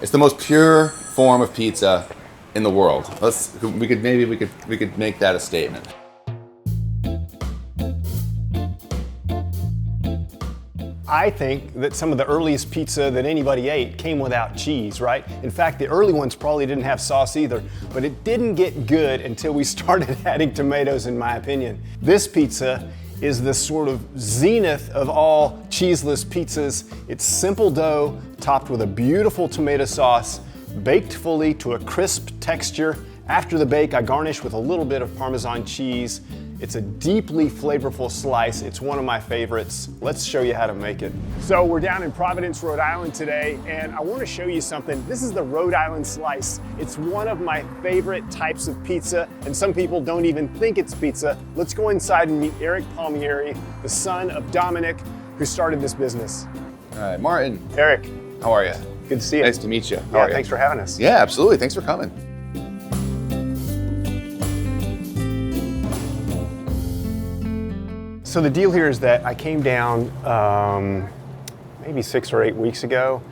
It's the most pure form of pizza in the world. We could make that a statement. I think that some of the earliest pizza that anybody ate came without cheese, right? In fact, the early ones probably didn't have sauce either, but it didn't get good until we started adding tomatoes, in my opinion. This pizza is the sort of zenith of all cheeseless pizzas. It's simple dough topped with a beautiful tomato sauce, baked fully to a crisp texture. After the bake, I garnish with a little bit of Parmesan cheese. It's a deeply flavorful slice. It's one of my favorites. Let's show you how to make it. So we're down in Providence, Rhode Island today, and I want to show you something. This is the Rhode Island slice. It's one of my favorite types of pizza, and some people don't even think it's pizza. Let's go inside and meet Eric Palmieri, the son of Dominic, who started this business. All right, Martin. Eric. How are you? Good to see you. Nice to meet you. How are you? Thanks for having us. Yeah, absolutely. Thanks for coming. So the deal here is that I came down maybe 6 or 8 weeks ago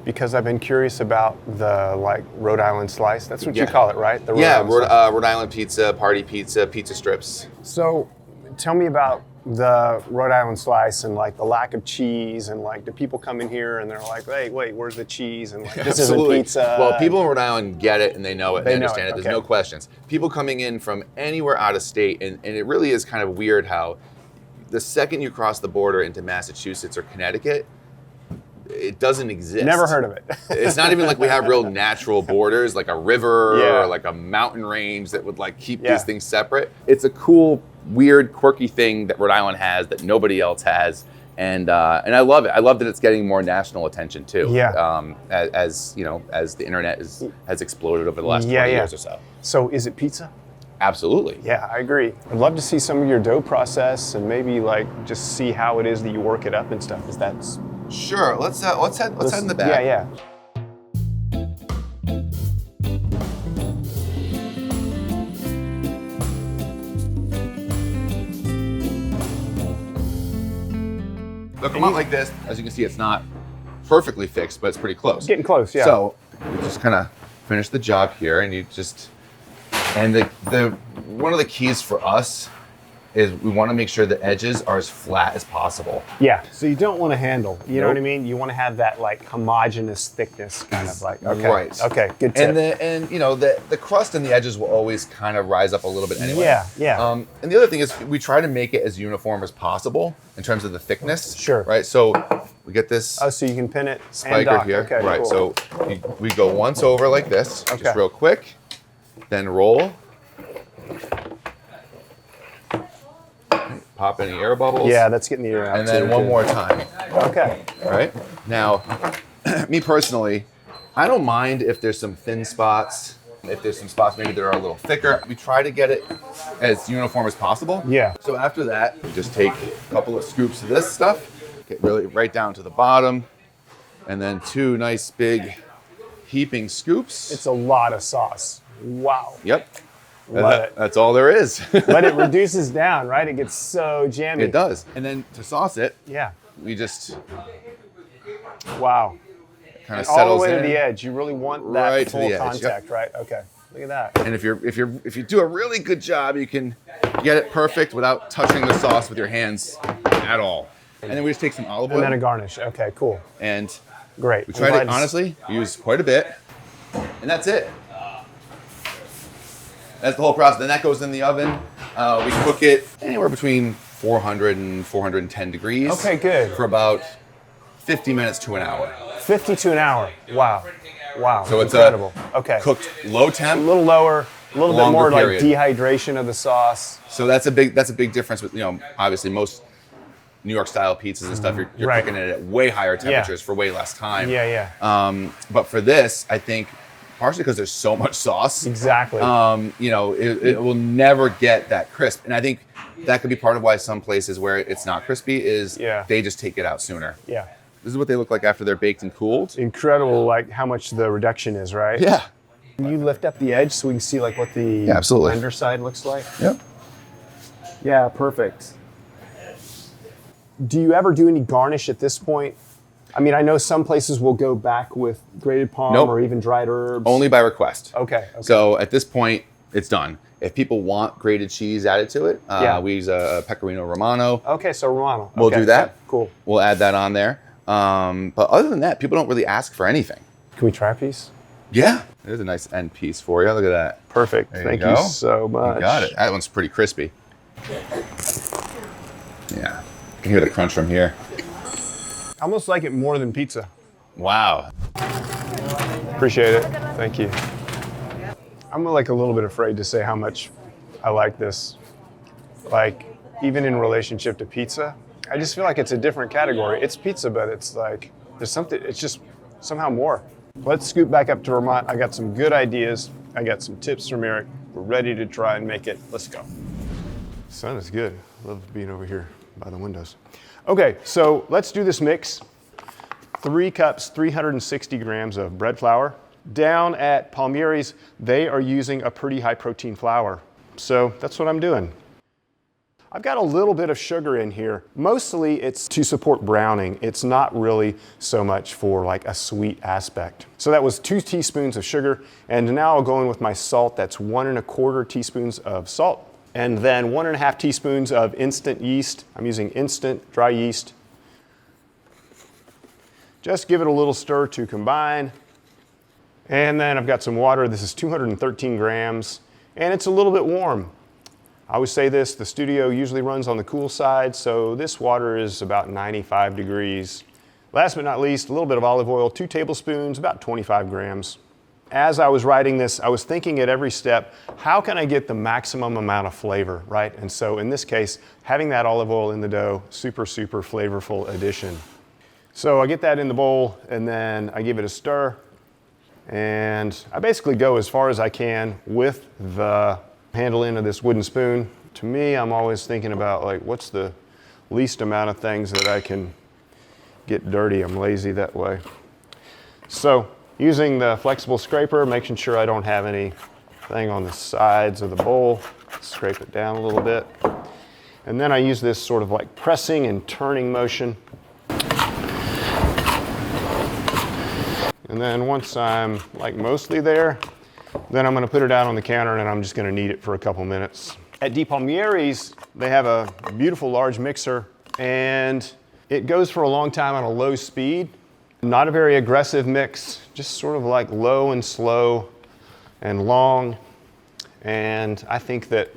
because I've been curious about the Rhode Island slice. That's what you call it, right? The Rhode Island pizza, party pizza, pizza strips. So tell me about the Rhode Island slice and the lack of cheese and do people come in here and they're like, hey, wait, where's the cheese? And this isn't pizza. Well, people in Rhode Island get it and they know it, they understand it. There's okay. no questions. People coming in from anywhere out of state, and it really is kind of weird how the second you cross the border into Massachusetts or Connecticut, it doesn't exist. Never heard of it. It's not even like we have real natural borders, like a river or like a mountain range that would keep these things separate. It's a cool, weird, quirky thing that Rhode Island has that nobody else has. And I love it. I love that it's getting more national attention too. Yeah. As the internet has exploded over the last 20 years or so. So is it pizza? Absolutely. Yeah, I agree. I'd love to see some of your dough process and maybe just see how it is that you work it up and stuff. Because that's sure. Let's head in the back. Yeah. They'll come out like this. As you can see, it's not perfectly fixed, but it's pretty close. Getting close, yeah. So we just kind of finish the job here, and you just. And the one of the keys for us is we want to make sure the edges are as flat as possible. Yeah, so you don't want to handle, you know what I mean? You want to have that homogeneous thickness kind of okay. Right. Okay, good tip. And the crust and the edges will always kind of rise up a little bit anyway. Yeah. And the other thing is we try to make it as uniform as possible in terms of the thickness. Sure. Right, so we get this. Oh, so you can pin it spiker and here. Okay, right, cool. so we go once over like this, just real quick. Then roll. Pop any air bubbles. Yeah, that's getting the air out. And then one more time. Okay. All right. Now, me personally, I don't mind if there's some thin spots. If there's some spots maybe that are a little thicker, we try to get it as uniform as possible. Yeah. So after that, we just take a couple of scoops of this stuff, get really right down to the bottom, and then 2 nice big heaping scoops. It's a lot of sauce. Wow. Yep. Love it. That's all there is. But it reduces down, right? It gets so jammy. It does. And then to sauce it, yeah, we just wow. Kind of all settles the way in. to the edge. You really want that Right full to the edge, contact, right? Okay. Look at that. And if you do a really good job, you can get it perfect without touching the sauce with your hands at all. And then we just take some olive oil. And then a garnish. Okay, cool. And great. We try to honestly use quite a bit, and that's it. That's the whole process. Then that goes in the oven. We cook it anywhere between 400 and 410 degrees. Okay, good. For about 50 minutes to an hour. 50 to an hour. Wow. Wow. So it's incredible. Okay. Cooked low temp. A little lower, a little bit more period. dehydration of the sauce. So that's a big difference with, obviously most New York style pizzas and stuff, you're cooking it at way higher temperatures for way less time. Yeah. But for this, I think partially because there's so much sauce. Exactly. It will never get that crisp. And I think that could be part of why some places where it's not crispy is they just take it out sooner. Yeah. This is what they look like after they're baked and cooled. Incredible, how much the reduction is, right? Yeah. Can you lift up the edge so we can see what the underside looks like? Yep. Yeah, perfect. Do you ever do any garnish at this point? I mean, I know some places will go back with grated palm or even dried herbs. Only by request. Okay. So at this point, it's done. If people want grated cheese added to it, we use a Pecorino Romano. Okay, so Romano. We'll do that. Yeah, cool. We'll add that on there. But other than that, people don't really ask for anything. Can we try a piece? Yeah. There's a nice end piece for you. Look at that. Perfect. Thank you so much. You got it. That one's pretty crispy. Yeah. You can hear the crunch from here. I almost like it more than pizza. Wow. Appreciate it. Thank you. I'm like a little bit afraid to say how much I like this. Like, even in relationship to pizza, I just feel like it's a different category. It's pizza, but it's like, there's something, it's just somehow more. Let's scoot back up to Vermont. I got some good ideas. I got some tips from Eric. We're ready to try and make it. Let's go. Sun is good. Love being over here by the windows. Okay, so let's do this mix. 3 cups, 360 grams of bread flour. Down at Palmieri's, they are using a pretty high protein flour. So that's what I'm doing. I've got a little bit of sugar in here. Mostly it's to support browning. It's not really so much for like a sweet aspect. So that was 2 teaspoons of sugar. And now I'll go in with my salt. That's 1 1/4 teaspoons of salt. And then 1 1/2 teaspoons of instant yeast. I'm using instant dry yeast. Just give it a little stir to combine. And then I've got some water. This is 213 grams. And it's a little bit warm. I always say this, the studio usually runs on the cool side, so this water is about 95 degrees. Last but not least, a little bit of olive oil, 2 tablespoons, about 25 grams. As I was writing this, I was thinking at every step, how can I get the maximum amount of flavor, right? And so in this case, having that olive oil in the dough, super, super flavorful addition. So I get that in the bowl, and then I give it a stir, and I basically go as far as I can with the handle end of this wooden spoon. To me, I'm always thinking about like, what's the least amount of things that I can get dirty. I'm lazy that way. So using the flexible scraper, making sure I don't have anything on the sides of the bowl, scrape it down a little bit. And then I use this sort of like pressing and turning motion. And then once I'm like mostly there, then I'm going to put it out on the counter and I'm just going to knead it for a couple minutes. At Palmieri's, they have a beautiful large mixer and it goes for a long time on a low speed. Not a very aggressive mix, just sort of like low and slow and long. And I think that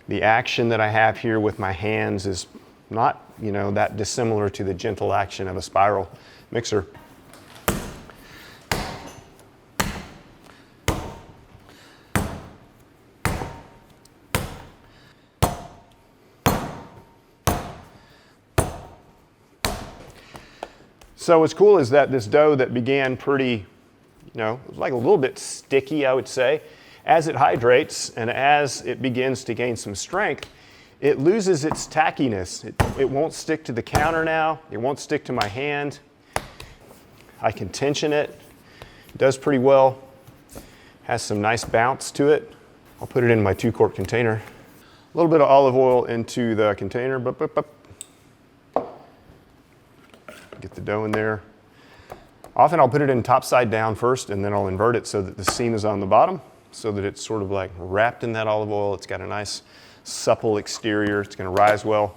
the action that I have here with my hands is not, that dissimilar to the gentle action of a spiral mixer. So what's cool is that this dough that began pretty, like a little bit sticky, I would say, as it hydrates and as it begins to gain some strength, it loses its tackiness. It won't stick to the counter now. It won't stick to my hand. I can tension it. It does pretty well. Has some nice bounce to it. I'll put it in my 2-quart container. A little bit of olive oil into the container. Get the dough in there. Often I'll put it in top side down first and then I'll invert it so that the seam is on the bottom so that it's sort of like wrapped in that olive oil. It's got a nice supple exterior. It's going to rise well.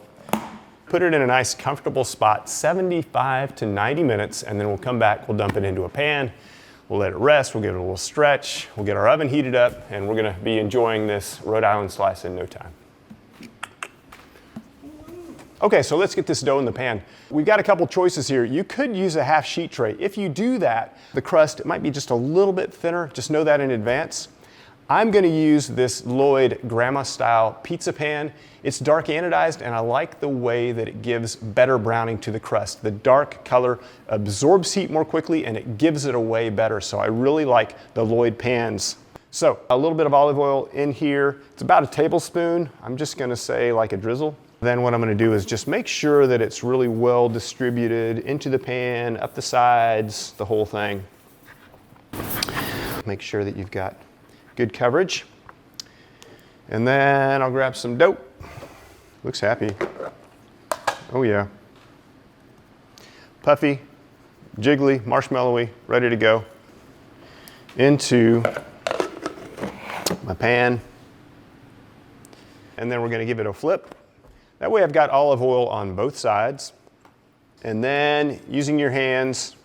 Put it in a nice comfortable spot, 75 to 90 minutes, and then we'll come back. We'll dump it into a pan. We'll let it rest. We'll give it a little stretch. We'll get our oven heated up and we're going to be enjoying this Rhode Island slice in no time. Okay, so let's get this dough in the pan. We've got a couple choices here. You could use a half sheet tray. If you do that, the crust, it might be just a little bit thinner. Just know that in advance. I'm gonna use this Lloyd grandma style pizza pan. It's dark anodized and I like the way that it gives better browning to the crust. The dark color absorbs heat more quickly and it gives it away better. So I really like the Lloyd pans. So a little bit of olive oil in here. It's about a tablespoon. I'm just gonna say like a drizzle. Then what I'm going to do is just make sure that it's really well distributed into the pan, up the sides, the whole thing. Make sure that you've got good coverage. And then I'll grab some dough. Looks happy. Oh yeah. Puffy, jiggly, marshmallowy, ready to go into my pan. And then we're going to give it a flip. That way I've got olive oil on both sides. And then using your hands,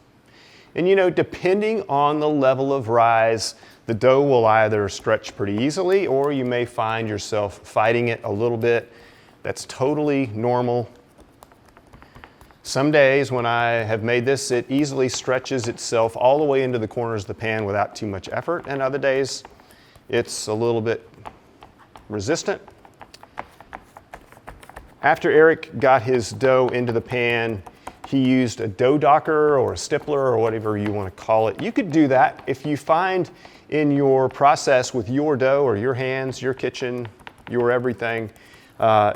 and you know, depending on the level of rise, the dough will either stretch pretty easily or you may find yourself fighting it a little bit. That's totally normal. Some days when I have made this, it easily stretches itself all the way into the corners of the pan without too much effort, and other days it's a little bit resistant. After Eric got his dough into the pan, he used a dough docker or a stippler or whatever you want to call it. You could do that. If you find in your process with your dough or your hands, your kitchen, your everything,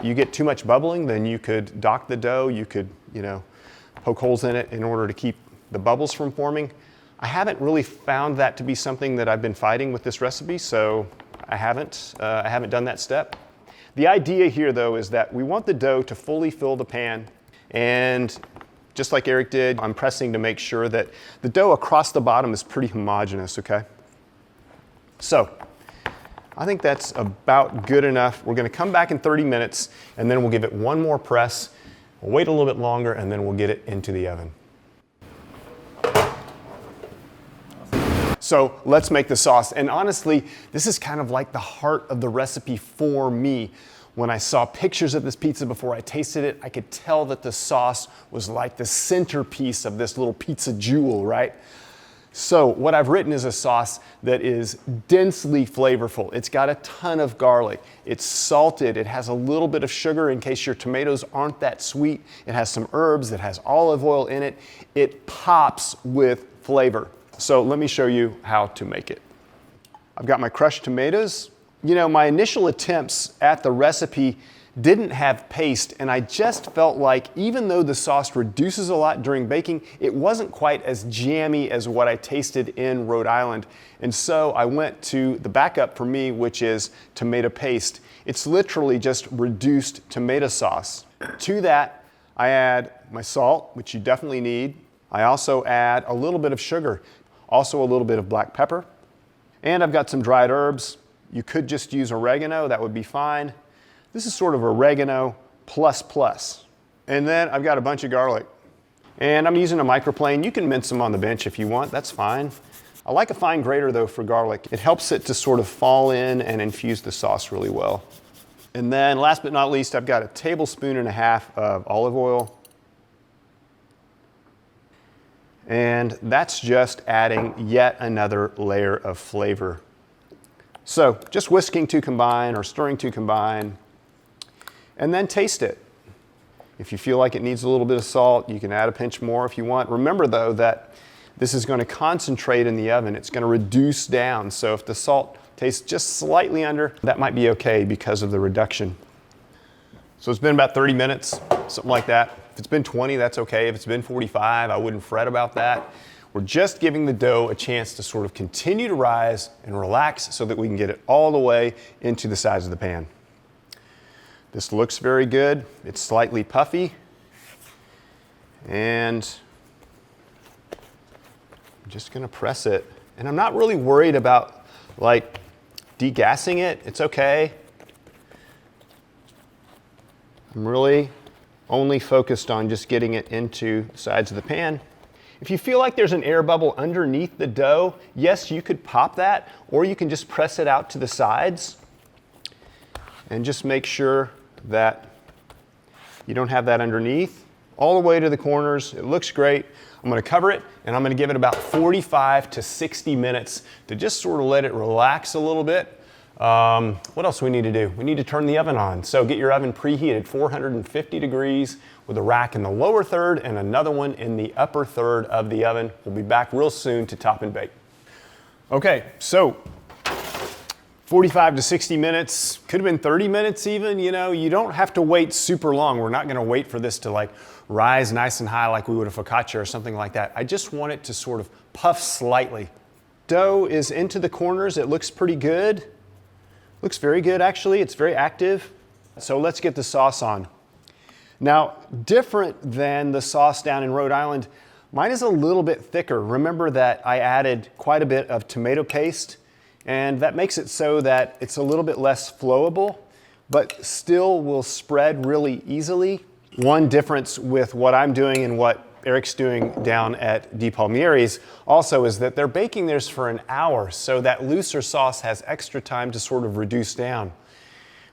you get too much bubbling, then you could dock the dough. You could, you know, poke holes in it in order to keep the bubbles from forming. I haven't really found that to be something that I've been fighting with this recipe, so I haven't done that step. The idea here, though, is that we want the dough to fully fill the pan, and just like Eric did, I'm pressing to make sure that the dough across the bottom is pretty homogeneous, okay? So, I think that's about good enough. We're going to come back in 30 minutes, and then we'll give it one more press. We'll wait a little bit longer, and then we'll get it into the oven. So let's make the sauce. And honestly, this is kind of like the heart of the recipe for me. When I saw pictures of this pizza before I tasted it, I could tell that the sauce was like the centerpiece of this little pizza jewel, right? So what I've written is a sauce that is densely flavorful. It's got a ton of garlic. It's salted. It has a little bit of sugar in case your tomatoes aren't that sweet. It has some herbs. It has olive oil in it. It pops with flavor. So let me show you how to make it. I've got my crushed tomatoes. You know, my initial attempts at the recipe didn't have paste, and I just felt like even though the sauce reduces a lot during baking, it wasn't quite as jammy as what I tasted in Rhode Island. And so I went to the backup for me, which is tomato paste. It's literally just reduced tomato sauce. To that, I add my salt, which you definitely need. I also add a little bit of sugar, also a little bit of black pepper. And I've got some dried herbs. You could just use oregano, that would be fine. This is sort of oregano plus plus. And then I've got a bunch of garlic. And I'm using a microplane. You can mince them on the bench if you want, that's fine. I like a fine grater though for garlic. It helps it to sort of fall in and infuse the sauce really well. And then last but not least, I've got a tablespoon and a half of olive oil. And that's just adding yet another layer of flavor. So just whisking to combine or stirring to combine, and then taste it. If you feel like it needs a little bit of salt, you can add a pinch more if you want. Remember though that this is going to concentrate in the oven. It's going to reduce down. So if the salt tastes just slightly under, that might be okay because of the reduction. So it's been about 30 minutes, something like that. If it's been 20, that's okay. If it's been 45, I wouldn't fret about that. We're just giving the dough a chance to sort of continue to rise and relax so that we can get it all the way into the sides of the pan. This looks very good. It's slightly puffy. And I'm just gonna press it. And I'm not really worried about like degassing it. It's okay. I'm really only focused on just getting it into the sides of the pan. If you feel like there's an air bubble underneath the dough, yes, you could pop that, or you can just press it out to the sides and just make sure that you don't have that underneath. All the way to the corners, it looks great. I'm gonna cover it and I'm gonna give it about 45 to 60 minutes to just sort of let it relax a little bit. What else do we need to do? We need to turn the oven on. So get your oven preheated 450 degrees with a rack in the lower third and another one in the upper third of the oven. We'll be back real soon to top and bake. Okay, so 45 to 60 minutes, could have been 30 minutes even, you know, you don't have to wait super long. We're not gonna wait for this to like rise nice and high like we would a focaccia or something like that. I just want it to sort of puff slightly. Dough is into the corners, it looks pretty good. Looks very good actually, it's very active. So let's get the sauce on. Now, different than the sauce down in Rhode Island, Mine is a little bit thicker. Remember that I added quite a bit of tomato paste, and that makes it so that it's a little bit less flowable, but still will spread really easily. One difference with what I'm doing and what Eric's doing down at Palmieri's also is that they're baking theirs for an hour, so that looser sauce has extra time to sort of reduce down.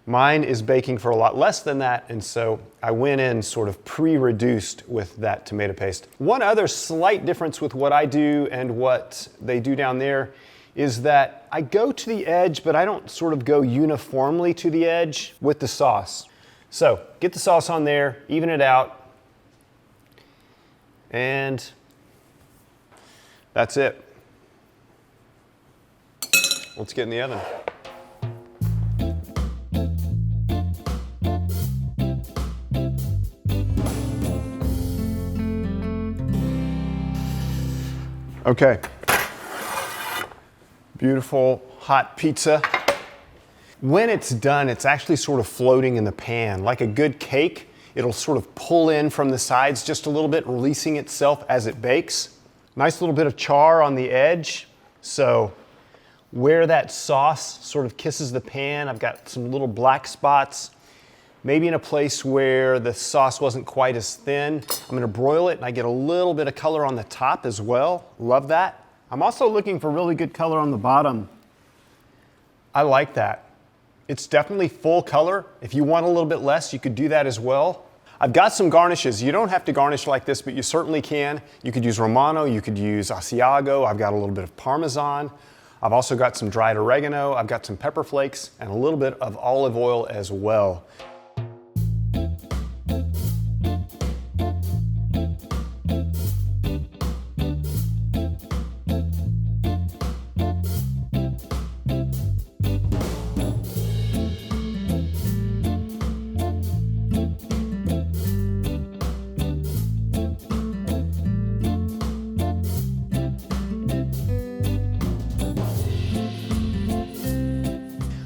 Mine is baking for a lot less than that, and so I went in sort of pre-reduced with that tomato paste. One other slight difference with what I do and what they do down there is that I go to the edge, but I don't sort of go uniformly to the edge with the sauce. So get the sauce on there, even it out, and that's it. Let's get in the oven. Okay. Beautiful hot pizza. When it's done, it's actually sort of floating in the pan. Like a good cake, it'll sort of pull in from the sides just a little bit, releasing itself as it bakes. Nice little bit of char on the edge. So where that sauce sort of kisses the pan, I've got some little black spots. Maybe in a place where the sauce wasn't quite as thin. I'm gonna broil it and I get a little bit of color on the top as well. Love that. I'm also looking for really good color on the bottom. I like that. It's definitely full color. If you want a little bit less, you could do that as well. I've got some garnishes. You don't have to garnish like this, but you certainly can. You could use Romano, you could use Asiago. I've got a little bit of Parmesan. I've also got some dried oregano. I've got some pepper flakes and a little bit of olive oil as well.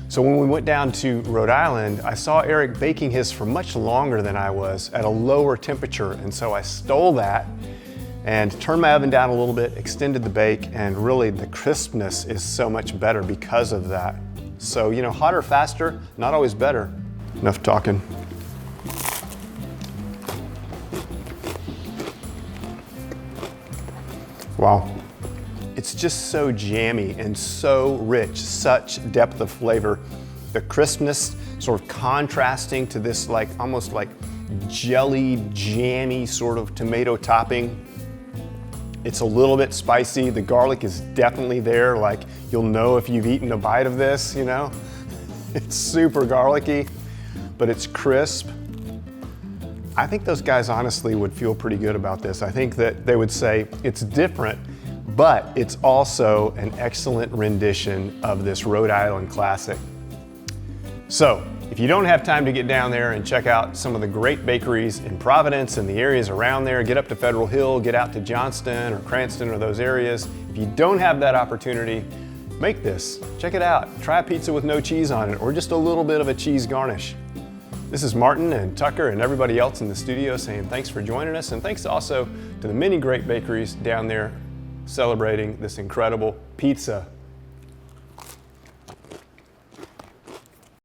So when we went down to Rhode Island, I saw Eric baking his for much longer than I was at a lower temperature. And so I stole that and turned my oven down a little bit, extended the bake, and really the crispness is so much better because of that. So, you know, hotter, faster, not always better. Enough talking. Wow. It's just so jammy and so rich, such depth of flavor. The crispness sort of contrasting to this like almost like jelly, jammy sort of tomato topping. It's a little bit spicy. The garlic is definitely there. Like you'll know if you've eaten a bite of this, you know? It's super garlicky, but it's crisp. I think those guys honestly would feel pretty good about this. I think that they would say it's different, but it's also an excellent rendition of this Rhode Island classic. So, if you don't have time to get down there and check out some of the great bakeries in Providence and the areas around there, get up to Federal Hill, get out to Johnston or Cranston or those areas. If you don't have that opportunity, make this. Check it out. Try a pizza with no cheese on it or just a little bit of a cheese garnish. This is Martin and Tucker and everybody else in the studio saying thanks for joining us, and thanks also to the many great bakeries down there celebrating this incredible pizza